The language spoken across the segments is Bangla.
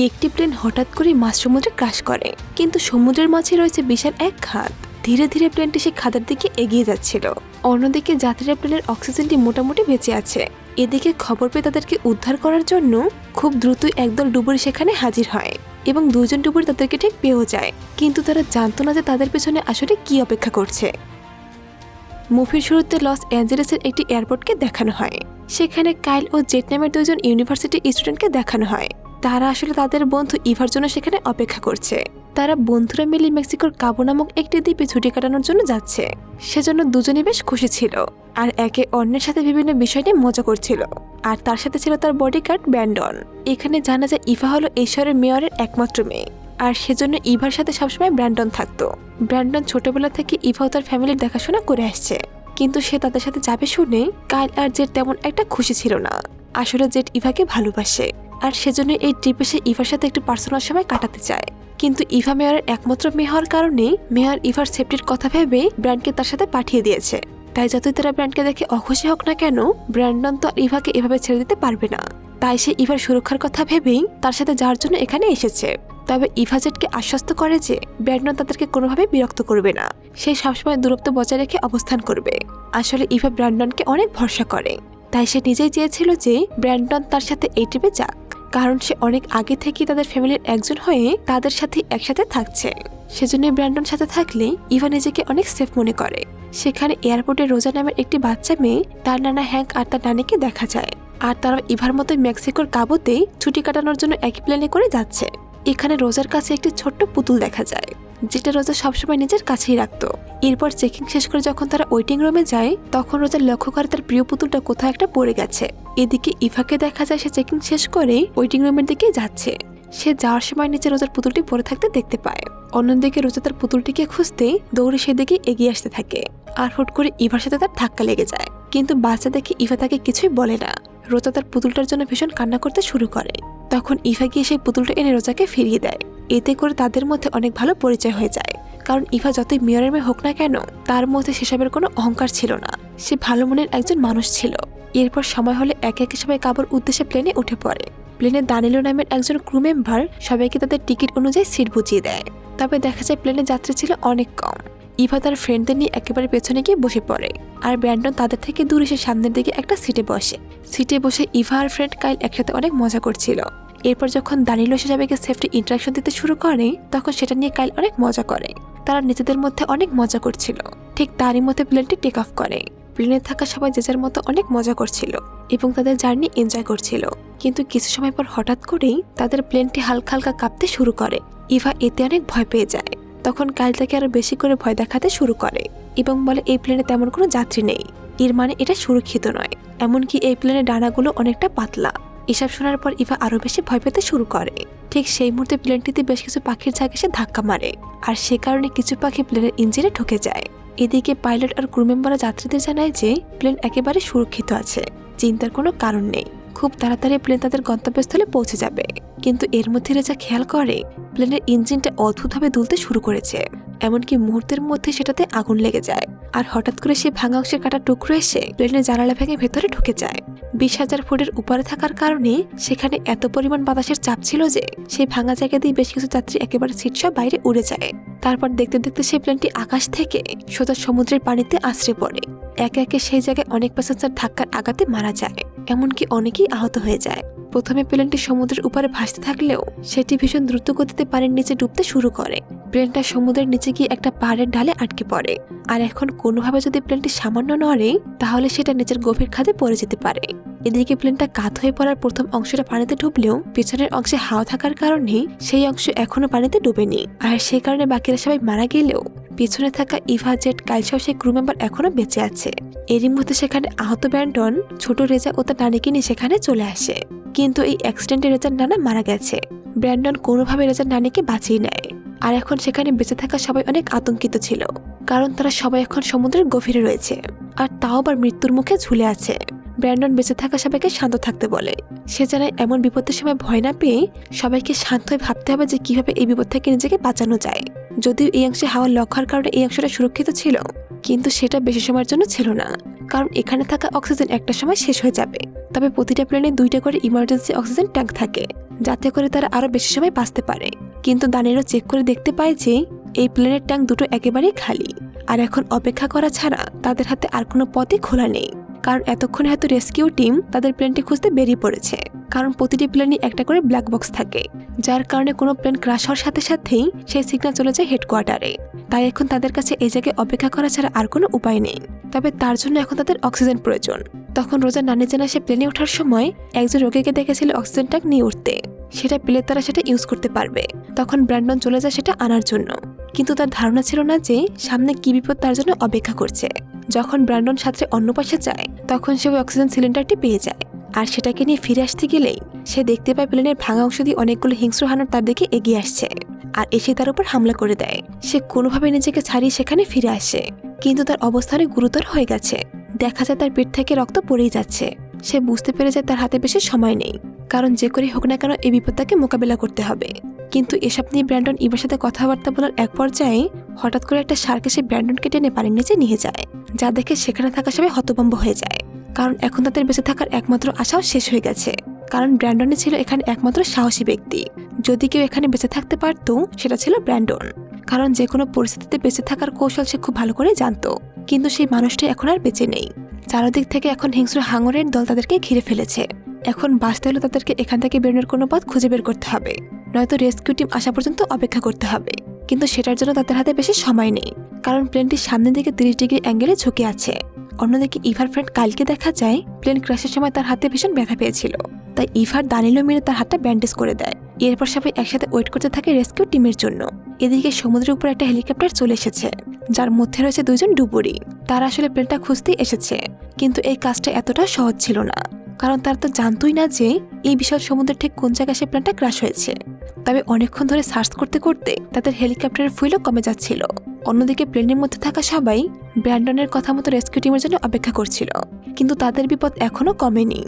একটি প্লেন হঠাৎ করে মাঝ সমুদ্রে ক্রাশ করে, কিন্তু সমুদ্রের মাঝে রয়েছে বিশাল এক খাদ। ধীরে ধীরে প্লেনটি সেই খাদের দিকে এগিয়ে যাচ্ছিল। অন্যদিকে যাত্রীরা প্লেনের অক্সিজেনটি মোটামুটি বেঁচে আছে। এদিকে খবর পেয়ে তাদেরকে উদ্ধার করার জন্য খুব দ্রুতই একদল ডুবুরি সেখানে হাজির হয় এবং দুজন ডুবুরি তাদেরকে ঠিক পেয়েও যায়, কিন্তু তারা জানতো না যে তাদের পেছনে আসলে কি অপেক্ষা করছে। মুভির শুরুতে লস অ্যাঞ্জেলেসের একটি এয়ারপোর্টকে দেখানো হয়। সেখানে কাইল ও জেট নামের দুজন ইউনিভার্সিটি স্টুডেন্টকে দেখানো হয়। তারা আসলে তাদের বন্ধু ইভার জন্য সেখানে অপেক্ষা করছে। তারা বন্ধুরা মিলে মেক্সিকোর কাবো নামক একটি দ্বীপে ছুটি কাটানোর জন্য যাচ্ছে। সেজন্য দুজনই বেশ খুশি ছিল আর একে অন্যের সাথে বিভিন্ন বিষয় নিয়ে মজা করছিল। আর তার সাথে ছিল তার বডিগার্ড ব্র্যান্ডন। এখানে জানা যায় ইভা হলো এই শহরের মেয়রের একমাত্র মেয়ে, আর সেজন্য ইভার সাথে সবসময় ব্র্যান্ডন থাকতো। ব্র্যান্ডন ছোটবেলা থেকে ইভা ও তার ফ্যামিলির দেখাশোনা করে আসছে, কিন্তু সে তাদের সাথে যাবে শুনে কাইল আর জেট তেমন একটা খুশি ছিল না। আসলে জেট ইভাকে ভালোবাসে, আর সেজন্য এই ট্রিপে সে ইভার সাথে একটু পার্সোনাল সময় কাটাতে চায়। কিন্তু ইভা মেয়রের একমাত্র মেয়ে হওয়ার কারণে মেয়র ইভার সেফটির কথা ভেবে ব্র্যান্ডকে তার সাথে পাঠিয়ে দিয়েছে। তাই যতই তারা ব্র্যান্ডকে দেখে অখুশি হোক না কেন, ব্র্যান্ডন তো ইভাকে এভাবে ছেড়ে দিতে পারবে না। তাই সে ইভার সুরক্ষার কথা ভেবেই তার সাথে যাওয়ার জন্য এখানে এসেছে। তবে ইভা জেটকে আশ্বস্ত করে যে ব্র্যান্ডন তাদেরকে কোনোভাবে বিরক্ত করবে না, সে সবসময় দূরত্ব বজায় রেখে অবস্থান করবে। আসলে ইভা ব্র্যান্ডনকে অনেক ভরসা করে, তাই সে নিজেই চেয়েছিল যে ব্র্যান্ডন তার সাথে এই ট্রিপে যাক, কারণ সে অনেক আগে থেকেই তাদের ফ্যামিলির একজন হয়ে তাদের সাথে একসাথে থাকছে। সেজন্য ব্র্যান্ডন সাথে থাকলে ইভা নিজেকে অনেক সেফ মনে করে। সেখানে এয়ারপোর্টে রোজা নামের একটি বাচ্চা মেয়ে, তার নানা হ্যাঙ্ক আর তার নানিকে দেখা যায়। আর তারা ইভার মতো মেক্সিকোর কাবোতে ছুটি কাটানোর জন্য একই প্লেনে করে যাচ্ছে। এখানে রোজার কাছে একটি ছোট্ট পুতুল দেখা যায়, যেটা রোজা সবসময় নিজের কাছেই রাখতো। এরপর চেকিং শেষ করে যখন তারা ওয়েটিং রুমে যায়, তখন রোজা লক্ষ্য করে তার প্রিয় পুতুলটা কোথাও একটা পড়ে গেছে। এদিকে ইভাকে দেখা যায় সে চেকিং শেষ করে ওয়েটিং রুমের দিকে যাচ্ছে। সে যাওয়ার সময় নিচে রোজার পুতুলটি পড়ে থাকতে দেখতে পায়। অন্যদিকে রোজা তার পুতুলটিকে খুঁজতে দৌড়ে সেদিকে এগিয়ে আসতে থাকে, আর হুট করে ইভার সাথে তার ধাক্কা লেগে যায়। কিন্তু বাচ্চা দেখে ইভা তাকে কিছুই বলে না। রোজা তার পুতুলটার জন্য ভীষণ কান্না করতে শুরু করে। তখন ইভা গিয়ে সেই পুতুলটা এনে রোজাকে ফিরিয়ে দেয়। এতে করে তাদের মধ্যে অনেক ভালো পরিচয় হয়ে যায়, কারণ ইভা যতই মেয়রের মেয়ে হোক না কেন, তার মধ্যে সেসবের কোনো অহংকার ছিল না। সে ভালো মনের একজন মানুষ ছিল। এরপর সময় হলে একে একে সবাই কাবোর উদ্দেশ্যে প্লেনে উঠে পড়ে। প্লেনে দানিলো নামের একজন ক্রু মেম্বার সবাইকে তাদের টিকিট অনুযায়ী সিট বুঝিয়ে দেয়। তবে দেখা যায় প্লেনে যাত্রী ছিল অনেক কম। ইভা তার ফ্রেন্ডদের নিয়ে একেবারে পেছনে গিয়ে বসে পড়ে, আর ব্র্যান্ডন তাদের থেকে দূরে সে সামনের দিকে একটা সিটে বসে। সিটে বসে ইভা আর ফ্রেন্ড কাইল একসাথে অনেক মজা করছিল। এরপর যখন দানিলো সে সবাইকে সেফটি ইন্টারাকশন দিতে শুরু করে, তখন সেটা নিয়ে কাইল অনেক মজা করে। তারা নিজেদের মধ্যে অনেক মজা করছিল। ঠিক তারই মধ্যে প্লেনটি টেক অফ করে। প্লেনে থাকা সবাই যে যার মতো অনেক মজা করছিল এবং তাদের জার্নি এনজয় করছিল। কিন্তু কিছু সময় পর হঠাৎ করেই তাদের প্লেনটি হালকা হালকা কাঁপতে শুরু করে। ইভা এতে অনেক ভয় পেয়ে যায়। তখন কাইল তাকে আরো বেশি করে ভয় দেখাতে শুরু করে এবং বলে এই প্লেনে তেমন কোনো যাত্রী নেই, এর মানে এটা সুরক্ষিত নয়। এমনকি এই প্লেনের ডানাগুলো অনেকটা পাতলা। এসব শোনার পর ইভা আরো বেশি ভয় পেতে শুরু করে। ঠিক সেই মুহূর্তে প্লেনটিতে বেশ কিছু পাখির ঝাঁক এসে ধাক্কা মারে, আর সে কারণে কিছু পাখি প্লেনের ইঞ্জিনে ঢুকে যায়। এদিকে পাইলট আর ক্রু মেম্বাররা যাত্রীদের জানায় যে প্লেন একেবারে সুরক্ষিত আছে, চিন্তার কোনো কারণ নেই। খুব তাড়াতাড়ি প্লেন তাদের গন্তব্যস্থলে পৌঁছে যাবে। কিন্তু এর মধ্যে রেজা খেয়াল করে প্লেনের ইঞ্জিনটা অদ্ভুতভাবে দুলতে শুরু করেছে। এমনকি মুহূর্তের মধ্যে সেটাতে আগুন লেগে যায়, আর হঠাৎ করে সে ভাঙা অংশের কাটা টুকরো এসে প্লেনের জানালা ভেঙে ভেতরে ঢুকে যায়। 20,000 ফুটের উপরে থাকার কারণে সেখানে এত পরিমাণ বাতাসের চাপ ছিল যে সেই ভাঙা জায়গা দিয়ে বেশ কিছু যাত্রী একেবারে সিটসহ বাইরে উড়ে যায়। তারপর দেখতে দেখতে সেই প্লেনটি আকাশ থেকে সোজা সমুদ্রের পানিতে আছড়ে পড়ে। একে একে সেই জায়গায় অনেক প্যাসেঞ্জার ধাক্কার আঘাতে মারা যায়, এমনকি অনেকেই আহত হয়ে যায়। প্রথমে প্লেনটি সমুদ্রের উপরে ভাসতে থাকলেও সেটি ভীষণ দ্রুত গতিতে পানির নিচে ডুবতে শুরু করে। প্লেনটা সমুদ্রের নিচে গিয়ে একটা পাহাড়ের ঢালে আটকে পড়ে। আর এখন কোনোভাবে যদি প্লেনটি সামান্য নড়ে, তাহলে সেটা নিচের গভীর খাদে পড়ে যেতে পারে। এদিকে প্লেনটা কাত হয়ে পড়ার প্রথম অংশটা পানিতে ডুবলেও পিছনের অংশে হাওয়া থাকার কারণে সেই অংশ এখনো পানিতে ডুবেনি। আর সেই কারণে বাকিরা সবাই মারা গেলেও পিছনে থাকা ইভা, জেট, কাইলসহ সেই ক্রু মেম্বার এখনো বেঁচে আছে। এরই মধ্যে সেখানে আহত ব্র্যান্ডন, ছোট রেজা ও তার নানিকে নিয়ে সেখানে চলে আসে। কিন্তু এই অ্যাক্সিডেন্টে রেজার নানা মারা গেছে। ব্র্যান্ডন কোনোভাবে রেজার নানিকে বাঁচিয়ে নেয়। আর এখন সেখানে বেঁচে থাকা সবাই অনেক আতঙ্কিত ছিল, কারণ তারা সবাই এখন সমুদ্রের গভীরে রয়েছে, আর তাও আবার মৃত্যুর মুখে ঝুলে আছে। ব্র্যান্ডন বেঁচে থাকা সবাইকে শান্ত থাকতে বলে। সে জানায় এমন বিপদের সময় ভয় না পেয়ে সবাইকে শান্ত হয়ে ভাবতে হবে যে কিভাবে এই বিপদ থেকে নিজেকে বাঁচানো যায়। যদিও এই অংশে হাওয়া লক্ষার কারণে এই অংশটা সুরক্ষিত ছিল, কিন্তু সেটা বেশি সময়ের জন্য ছিল না, কারণ এখানে থাকা অক্সিজেন একটা সময় শেষ হয়ে যাবে। তবে প্রতিটা প্লেনে 2টা করে ইমার্জেন্সি অক্সিজেন ট্যাঙ্ক থাকে, যাতে করে তারা আরো বেশি সময় বাঁচতে পারে। কিন্তু দানিলো চেক করে দেখতে পায় যে এই প্লেনের ট্যাঙ্ক দুটো একেবারেই খালি, আর এখন অপেক্ষা করা ছাড়া তাদের হাতে আর কোনো পথই খোলা নেই। কারণ এতক্ষণে হয়তো রেস্কিউ টিম তাদের প্লেনটি খুঁজতে বেরিয়ে পড়েছে। কারণ প্রতিটি প্লেনই একটা করে ব্ল্যাক বক্স থাকে, যার কারণে কোনো প্লেন ক্র্যাশ হওয়ার সাথে সাথেই সেই সিগন্যাল চলে যায় হেডকোয়ার্টারে। তাই এখন তাদের কাছে এই জায়গায় অপেক্ষা করা ছাড়া আর কোনো উপায় নেই। তবে তার জন্য এখন তাদের অক্সিজেন প্রয়োজন। তখন রোজার নানি জানা সে প্লেনে ওঠার সময় একজন রোগীকে দেখেছিল অক্সিজেন ট্যাঙ্ক নিয়ে উঠতে, সেটা পেলে তারা সেটা ইউজ করতে পারবে। তখন ব্র্যান্ডন চলে যায় সেটা আনার জন্য, কিন্তু তার ধারণা ছিল না যে সামনে কি বিপদ তার জন্য অপেক্ষা করছে। যখন ব্র্যান্ডন সাথে অন্য পাশে যায় তখন সে ওই অক্সিজেন সিলিন্ডারটি পেয়ে যায়, আর সেটাকে নিয়ে ফিরে আসতে গেলেই সে দেখতে পায় প্লেনের ভাঙা অংশ দিয়ে অনেকগুলো হিংস্র হানর তার দিকে এগিয়ে আসছে, আর এসে তার উপর হামলা করে দেয়। সে কোনোভাবে নিজেকে ছাড়িয়ে সেখানে ফিরে আসে, কিন্তু তার অবস্থা অনেক গুরুতর হয়ে গেছে। দেখা যায় তার পেট থেকে রক্ত পড়েই যাচ্ছে। সে বুঝতে পেরে যায় তার হাতে বেশি সময় নেই, কারণ যে করে হোক না কেন এই বিপদটাকে মোকাবেলা করতে হবে। কিন্তু এসব নিয়ে ব্র্যান্ডন ইভার সাথে কথাবার্তা বলার এক পর্যায়ে হঠাৎ করে একটা শার্ক এসে ব্র্যান্ডনকে টেনে পানির নিচে নিয়ে যায়, যা দেখে সেখানে থাকা সবাই হতভম্ব হয়ে যায়। কারণ এখন তাদের বেঁচে থাকার একমাত্র আশাও শেষ হয়ে গেছে। কারণ ব্র্যান্ডনই ছিল এখানে একমাত্র সাহসী ব্যক্তি। যদি কেউ এখানে বেঁচে থাকতে পারতো সেটা ছিল ব্র্যান্ডন, কারণ যে কোনো পরিস্থিতিতে বেঁচে থাকার কৌশল সে খুব ভালো করে জানতো। কিন্তু সেই মানুষটি এখন আর বেঁচে নেই। চারদিক থেকে এখন হিংস্র হাঙরের দল তাদেরকে ঘিরে ফেলেছে। এখন বাঁচতে হলে তাদেরকে এখান থেকে বেরোনোর কোনো পথ খুঁজে বের করতে হবে, নয়তো রেস্কিউ টিম আসা পর্যন্ত অপেক্ষা করতে হবে। কিন্তু সেটার জন্য তাদের হাতে বেশি সময় নেই, কারণ প্লেনটি সামনের দিকে 30 ডিগ্রি অ্যাঙ্গেলে ঝুঁকে আছে। অন্যদিকে ইভার ফ্রেন্ড কাইলকে দেখা যায় প্লেন ক্র্যাশের সময় তার হাতে ভীষণ ব্যথা পেয়েছিল, তাই ইভার দানিলো মেরে তার হাতটা ব্যান্ডেজ করে দেয়। এরপর সবাই একসাথে ওয়েট করতে থাকে রেস্কিউ টিমের জন্য। এদিকে সমুদ্রের উপর একটা হেলিকপ্টার চলে এসেছে, যার মধ্যে রয়েছে 2 জন ডুবুরি। তারা আসলে প্লেনটা খুঁজতেই এসেছে, কিন্তু এই কাজটা এতটা সহজ ছিল না, কারণ তারা তো জানতোই না যে এই বিশাল সমুদ্রের ঠিক কোন জায়গায় সে প্লেনটা ক্র্যাশ হয়েছে। তবে অনেকক্ষণ ধরে সার্চ করতে করতে তাদের হেলিকপ্টারের ফুয়েলও কমে যাচ্ছিল। অন্যদিকে প্লেনের মধ্যে থাকা সবাই ব্র্যান্ডনের কথা মতো রেস্কিউ টিমের জন্য অপেক্ষা করছিল, কিন্তু তাদের বিপদ এখনো কমেনি।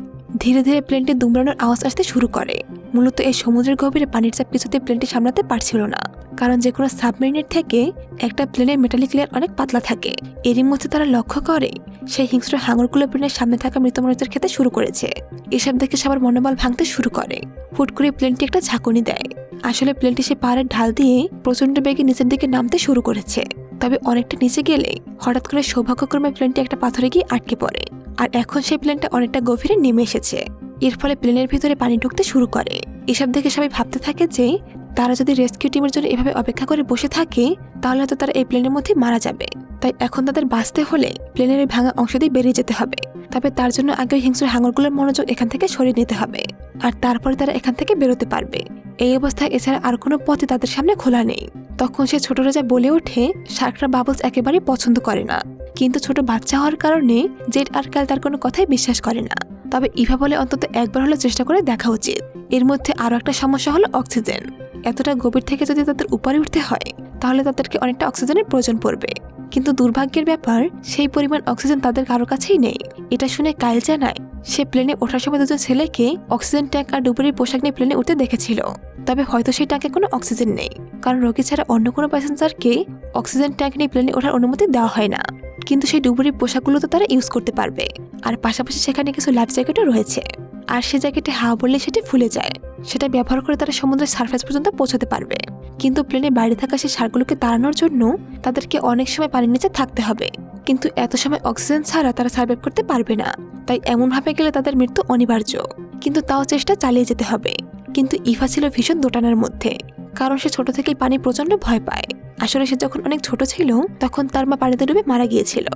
ধীরে ধীরে প্লেনটি দুমড়ানোর আওয়াজ আসতে শুরু করে। মূলত এই সমুদ্রের গভীরে পানির চাপ কিছুতে প্লেনটি সামলাতে পারছিল না, কারণ যে কোনো সাবমেরিনের থেকে একটা প্লেনের মেটালিক লেয়ার অনেক পাতলা থাকে। এরই মধ্যে তারা লক্ষ্য করে সেই হিংস্র হাঙরগুলো প্লেনের সামনে থাকা মৃত মানুষদের খেতে শুরু করেছে। এসব দেখে সবার মনোবল ভাঙতে শুরু করে। হুট করে প্লেনটি একটা ঝাঁকুনি দেয়। আসলে প্লেনটি সে পাহাড়ের ঢাল দিয়ে প্রচন্ড বেগে নিচের দিকে নামতে শুরু করেছে। তবে অনেকটা নিচে গেলে হঠাৎ করে সৌভাগ্যক্রমে প্লেনটি একটা পাথরে গিয়ে আটকে পড়ে, আর এখন সেই প্লেনটা অনেকটা গভীরে নেমে এসেছে। এর ফলে প্লেনের ভিতরে পানি ঢুকতে শুরু করে। এসব দেখে সবাই ভাবতে থাকে যে তারা যদি রেস্কিউ টিমের জন্য এভাবে অপেক্ষা করে বসে থাকে তাহলে হয়তো তারা এই প্লেনের মধ্যে মারা যাবে। তাই এখন তাদের বাঁচতে হলে প্লেনের এই ভাঙা অংশ দিয়ে বেরিয়ে যেতে হবে। তবে তার জন্য আগে হিংস্র হাঙরগুলোর মনোযোগ এখান থেকে সরিয়ে নিতে হবে, আর তারপরে তারা এখান থেকে বেরোতে পারবে। এই অবস্থায় এছাড়া আর কোনো পথই তাদের সামনে খোলা নেই। তখন সে ছোট রাজা বলে ওঠে শার্করা বাবলস একেবারেই পছন্দ করে না, কিন্তু ছোট বাচ্চা হওয়ার কারণে জেড আর কাল তার কোনো কথাই বিশ্বাস করে না। তবে ইভা বলে অন্তত একবার হলো চেষ্টা করে দেখা উচিত। এর মধ্যে আরো একটা সমস্যা হলো অক্সিজেন। এতটা গভীর থেকে যদি তাদের উপরে উঠতে হয় তাহলে তাদেরকে অনেকটা অক্সিজেনের প্রয়োজন পড়বে, কিন্তু দুর্ভাগ্যের ব্যাপার সেই পরিমাণ অক্সিজেন তাদের কারো কাছেই নেই। এটা শুনে কাইল জানায় সে প্লেনে ওঠার সময় 2 জন ছেলেকে অক্সিজেন ট্যাঙ্ক আর ডুবুরির পোশাক নিয়ে প্লেনে উঠতে দেখেছিল। তবে হয়তো সেই ট্যাঙ্কে কোনো অক্সিজেন নেই, কারণ রোগী ছাড়া অন্য কোনো প্যাসেঞ্জারকে অক্সিজেন ট্যাঙ্ক নিয়ে প্লেনে ওঠার অনুমতি দেওয়া হয় না। কিন্তু সেই ডুবুরির পোশাকগুলো তো তারা ইউজ করতে পারবে, আর পাশাপাশি সেখানে কিছু লাইফ জ্যাকেটও রয়েছে। আর সে জ্যাকেটে হাওয়া বললে সেটি ফুলে যায়। সেটা ব্যবহার করে তারা সমুদ্রের সারফেস পর্যন্ত পৌঁছতে পারবে। কিন্তু প্লেনে বাইরে থাকা সেই সারগুলোকে তাড়ানোর জন্য তাদেরকে অনেক সময় পানির নিচে থাকতে হবে, কিন্তু এত সময় অক্সিজেন ছাড়া তারা সার্ভাইভ করতে পারবে না। তাই এমনভাবে গেলে তাদের মৃত্যু অনিবার্য, কিন্তু তাও চেষ্টা চালিয়ে যেতে হবে। কিন্তু ইভা ছিল ভীষণ দোটানার মধ্যে, কারণ সে ছোট থেকেই পানি প্রচন্ড ভয় পায়। আসলে সে যখন অনেক ছোট ছিল তখন তার মা পানিতে ডুবে মারা গিয়েছিল।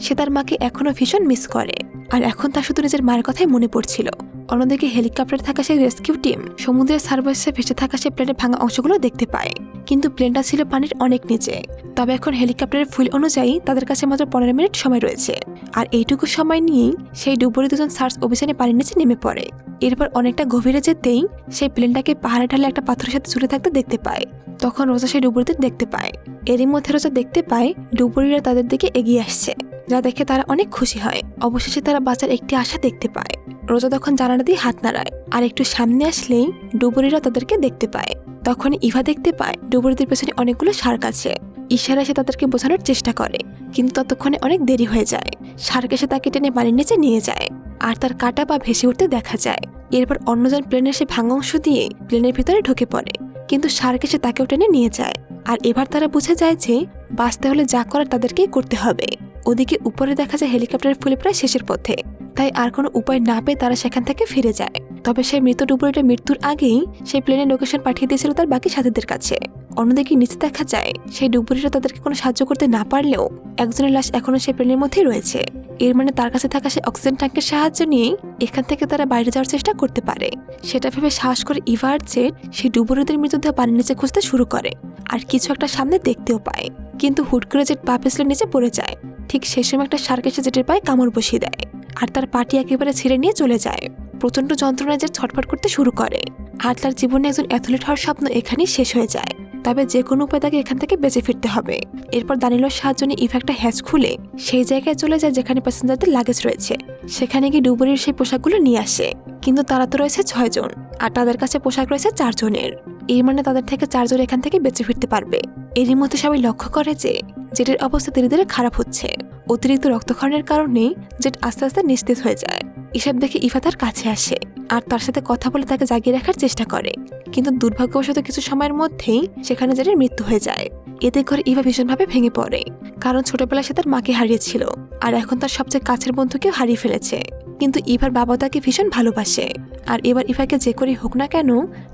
সে তার মাকে এখনো ভীষণ মিস করে, আর এখন তার শুধু নিজের মায়ের কথাই মনে পড়ছিল। অন্যদিকে হেলিকপ্টারে থাকা সেই রেস্কিউ টিম সমুদ্রের সার্ফেসে ভেসে থাকা সেই প্লেনের ভাঙা অংশগুলো দেখতে পায়, কিন্তু প্লেনটা ছিল পানির অনেক নিচে। তবে এখন হেলিকপ্টারের ফুয়েল অনুযায়ী তাদের কাছে মাত্র 15 মিনিট সময় রয়েছে, আর এইটুকু সময় নিয়েই সেই ডুবুরি 2 জন সার্চ অভিযানে পানির নিচে নেমে পড়ে। এরপর অনেকটা গভীরে যেতেই সেই প্লেনটাকে পাহাড়ে ঢালে একটা পাথরের সাথে ঝুলে থাকতে দেখতে পায়। তখন রোজা সেই ডুবুরিদের দেখতে পায়। এরই মধ্যে রোজা দেখতে পায় ডুবুরিরা তাদের দিকে এগিয়ে আসছে, যা দেখে তারা অনেক খুশি হয়। অবশেষে তারা বাঁচার একটি আশা দেখতে পায়। রোজা তখন জানালা দিয়ে হাত নাড়ায়, আর একটু সামনে আসলেই ডুবুরিরা তাদেরকে দেখতে পায়। তখন ইভা দেখতে পায় ডুবুরিদের পেছনে অনেকগুলো শার্ক আছে। ইশারায় সে তাদেরকে বোঝানোর চেষ্টা করে, কিন্তু ততক্ষণে অনেক দেরি হয়ে যায়। শার্ক এসে তাকে টেনে পানির নিচে নিয়ে যায়, আর তার কাটা বা ভেসে উঠতে দেখা যায়। এরপর অন্যজন প্লেনের সে ভাঙা অংশ দিয়ে প্লেনের ভিতরে ঢুকে পড়ে, কিন্তু শার্ক এসে তাকেও টেনে নিয়ে যায়। আর এবার তারা বুঝে যায় যে বাঁচতে হলে যা করার তাদেরকেই করতে হবে। ওদিকে উপরে দেখা যায় হেলিকপ্টারের ফুলে প্রায় শেষের পথে, তাই আর কোনো উপায় না পেয়ে তারা সেখান থেকে ফিরে যায়। তবে সেই মৃত ডুবুরিটা মৃত্যুর আগেই সেই প্লেনের লোকেশন পাঠিয়ে দিয়েছিল তার বাকি সাথীদের কাছে। অন্যদিকে নিচে দেখা যায় সেই ডুবুরিটা তাদেরকে কোনো সাহায্য করতে না পারলেও একজনের লাশ এখনো সেই প্লেনের মধ্যেই রয়েছে। এর মানে তার কাছে থাকা সেই অক্সিজেন ট্যাঙ্কের সাহায্য নিয়েই এখান থেকে তারা বাইরে যাওয়ার চেষ্টা করতে পারে। সেটা ভেবে সাহস করে ইভা আর জেড সেই ডুবুরিদের মৃতদেহ পানির নিচে খুঁজতে শুরু করে আর কিছু একটা সামনে দেখতেও পায়। কিন্তু হুট করে জেড পা পিছলে নিচে পড়ে যায়। ঠিক সেই সময় একটা শার্ক এসে জেটের পায়ে কামড় বসিয়ে দেয় আর তার পাটি একেবারে ছিঁড়ে নিয়ে চলে যায়। প্রচন্ড যন্ত্রণায় জেড ছটফট করতে শুরু করে আর তার জীবনে একজন অ্যাথলিট হওয়ার স্বপ্ন এখানেই শেষ হয়ে যায়। তবে যে কোনো উপায় তাকে এখান থেকে বেঁচে ফিরতে হবে। এরপর দানিলোর সাহায্য নিয়ে ইভা একটা হ্যাচ খুলে সেই জায়গায় চলে যায় যেখানে প্যাসেঞ্জারদের লাগেজ রয়েছে। সেখানে গিয়ে ডুবুরির সেই পোশাকগুলো নিয়ে আসে, কিন্তু তারা তো রয়েছে 6 জন আর তাদের কাছে পোশাক রয়েছে 4 জনের। এর মানে তাদের থেকে 4 জন এখান থেকে বেঁচে ফিরতে পারবে। এরই মধ্যে সবাই লক্ষ্য করে যে জেটের অবস্থা ধীরে ধীরে খারাপ হচ্ছে। অতিরিক্ত রক্তক্ষরণের কারণে জেট আস্তে আস্তে নিস্তেজ হয়ে যায়। এসব দেখে ইভা তার কাছে আসে আর তার সাথে কথা বলে তাকে জাগিয়ে রাখার চেষ্টা করে, কিন্তু দুর্ভাগ্যবশত কিছু সময়ের মধ্যেই সেখানে জেটের মৃত্যু হয়ে যায়। এতে করে ইভা ভীষণভাবে ভেঙে পড়ে, কারণ ছোটবেলায় সে তার মাকে হারিয়েছিল আর এখন তার সবচেয়ে কাছের বন্ধুকেও হারিয়ে ফেলেছে। কিন্তু ইভার বাবা তাকে ভীষণ ভালোবাসে আর এবার ইভাকে যে করে হোক না কেন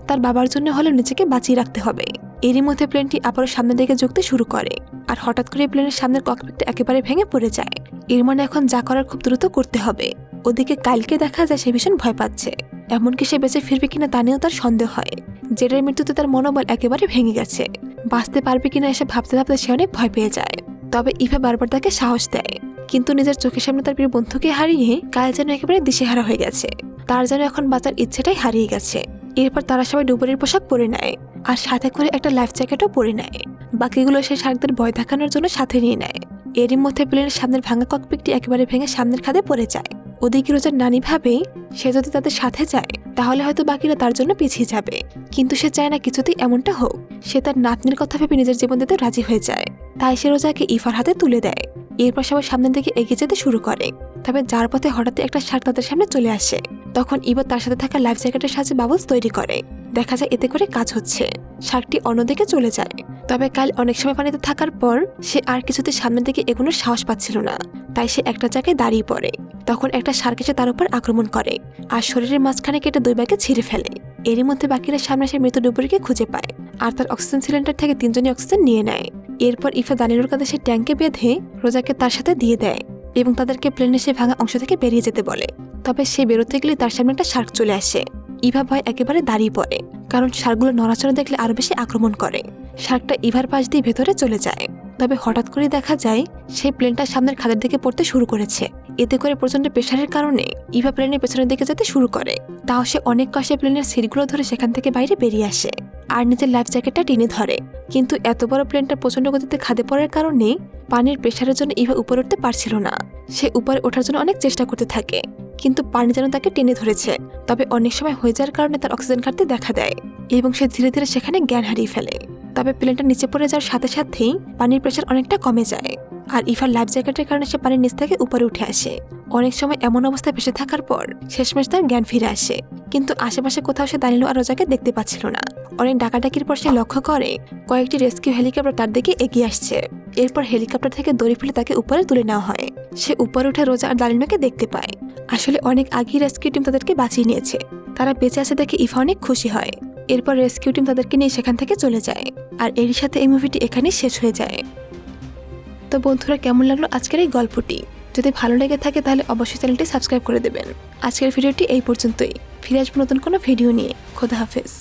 তার বাবার জন্য হলেও নিজেকে বাঁচিয়ে রাখতে হবে। এরই মধ্যে প্লেনটি আবারও সামনের দিকে ঝুঁকতে শুরু করে আর হঠাৎ করে প্লেনের সামনের ককপিটটা একেবারে ভেঙে পড়ে যায়। এর মানে এখন যা করার খুব দ্রুত করতে হবে। ওদিকে কাইলকে দেখা যায় সে ভীষণ ভয় পাচ্ছে, এমনকি সে বেঁচে ফিরবে কিনা তা নিয়েও তার সন্দেহ হয়। জেডের মৃত্যুতে তার মনোবল একেবারে ভেঙে গেছে, বাঁচতে পারবে কিনা এসে ভাবতে ভাবতে সে অনেক ভয় পেয়ে যায়। তবে ইভা বারবার তাকে সাহস দেয়, কিন্তু নিজের চোখের সামনে তার প্রিয় বন্ধুকে হারিয়ে কাইল যেন একেবারে দিশেহারা হয়ে গেছে। তার যেন এখন বাঁচার ইচ্ছেটাই হারিয়ে গেছে। এরপর তারা সবাই ডুবুরির পোশাক পরে নেয় আর সাথে করে একটা লাইফ জ্যাকেটও পরে নেয়। বাকিগুলো সেই শার্কদের ভয় দেখানোর জন্য সাথে নিয়ে নেয়। এরই মধ্যে প্লেনের সামনের ভাঙা ককপিটটি একেবারে ভেঙে সামনের খাদে পড়ে যায়। ওদিকে রোজার নানি ভাবে সে যদি তাদের সাথে যায় তাহলে হয়তো বাকিরা তার জন্য পিছিয়ে যাবে, কিন্তু সে চায় না কিছুতেই এমনটা হোক। সে তার নাতনির কথা ভেবে নিজের জীবন দিতে রাজি হয়ে যায়, তাই সে রোজাকে ইফার হাতে তুলে দেয়। এরপর সবাই সামনের দিকে এগিয়ে যেতে শুরু করে। তবে যার পথে হঠাৎ একটা শার্ক তাদের সামনে চলে আসে। তখন ইভা তার সাথে থাকা লাইফ জ্যাকেটের সাহায্যে বাবলস তৈরি করে। দেখা যায় এতে করে কাজ হচ্ছে, শার্কটি অন্যদিকে চলে যায়। তবে কাল অনেক সময় পানিতে থাকার পর সে আর কিছুতে সামনের দিকে এগোনোর সাহস পাচ্ছিল না, তাই সে একটা জায়গায় দাঁড়িয়ে পড়ে। তখন একটা শার্ক এসে তার উপর আক্রমণ করে আর শরীরের মাঝখানে কেটে 2 ভাগে ছিঁড়ে ফেলে। এরই মধ্যে বাকিরা সামনে সে মৃত ডুবুরিকে খুঁজে পায় আর তার অক্সিজেন সিলিন্ডার থেকে 3 জনই অক্সিজেন নিয়ে নেয়। এরপর ইফা দানিলোর কাঁধে সে ট্যাঙ্কে বেঁধে রোজাকে তার সাথে দিয়ে দেয় এবং তাদেরকে প্লেনের সে ভাঙা অংশ থেকে বেরিয়ে যেতে বলে। তবে সে বেরোতে গেলে তার সামনে একটা শার্ক চলে আসে। ইভা ভয় একেবারে দাঁড়িয়ে পড়ে, কারণ শার্কগুলো নড়াচড়া দেখলে আরো বেশি আক্রমণ করে। শার্কটা ইভার পাশ দিয়ে ভেতরে চলে যায়। তবে হঠাৎ করে দেখা যায় সেই প্লেনটা সামনের খাদের দিকে পড়তে শুরু করেছে। এতে করে প্রচন্ড প্রেসারের কারণে ইভা প্লেনের পেছনের দিকে যেতে শুরু করে। তাও সে অনেক কষ্টে প্লেনের সিটগুলো ধরে সেখান থেকে বাইরে বেরিয়ে আসে আর নিজের লাইফ জ্যাকেটটা টেনে ধরে। কিন্তু এত বড় প্লেনটা প্রচন্ড গতিতে খাদে পড়ার কারণে পানির প্রেসারের জন্য ইভা উপরে উঠতে পারছিল না। সে উপরে ওঠার জন্য অনেক চেষ্টা করতে থাকে, কিন্তু পানি যেন তাকে টেনে ধরেছে। তবে অনেক সময় হয়ে যাওয়ার কারণে তার অক্সিজেন ঘাটতি দেখা দেয় এবং সে ধীরে ধীরে সেখানে জ্ঞান হারিয়ে ফেলে। তবে প্লেনটা নিচে পড়ে যাওয়ার সাথে সাথেই পানির প্রেসার অনেকটা কমে যায় আর ইভার লাইফ জ্যাকেটের কারণে সে পানির নিচ থেকে উপরে উঠে আসে। অনেক সময় এমন অবস্থায় ভেসে থাকার পর শেষমেশ তার জ্ঞান ফিরে আসে, কিন্তু আশেপাশে কোথাও সে দানিলো আর রোজাকে দেখতে পাচ্ছিল না। অনেক ডাকাডাকির পর সে লক্ষ্য করে কয়েকটি রেস্কিউ হেলিকপ্টার তার দিকে এগিয়ে আসছে। এরপর হেলিকপ্টার থেকে দড়ি ফেলে তাকে উপরে তুলে নেওয়া হয়। সে উপরে উঠে রোজা আর দানিলোকে দেখতে পায়। আসলে অনেক আগেই রেস্কিউ টিম তাদেরকে বাঁচিয়ে নিয়েছে। তারা বেঁচে আছে দেখে ইভা অনেক খুশি হয়। এরপর রেস্কিউ টিম তাদেরকে নিয়ে সেখান থেকে চলে যায় আর এরই সাথে এই মুভিটি এখানেই শেষ হয়ে যায়। তো বন্ধুরা, কেমন লাগলো আজকের এই গল্পটি? যদি ভালো লেগে থাকে তাহলে অবশ্যই চ্যানেলটি সাবস্ক্রাইব করে দেবেন। আজকের ভিডিওটি এই পর্যন্তই। ফিরে আসবো নতুন কোনো ভিডিও নিয়ে। খোদা হাফেজ।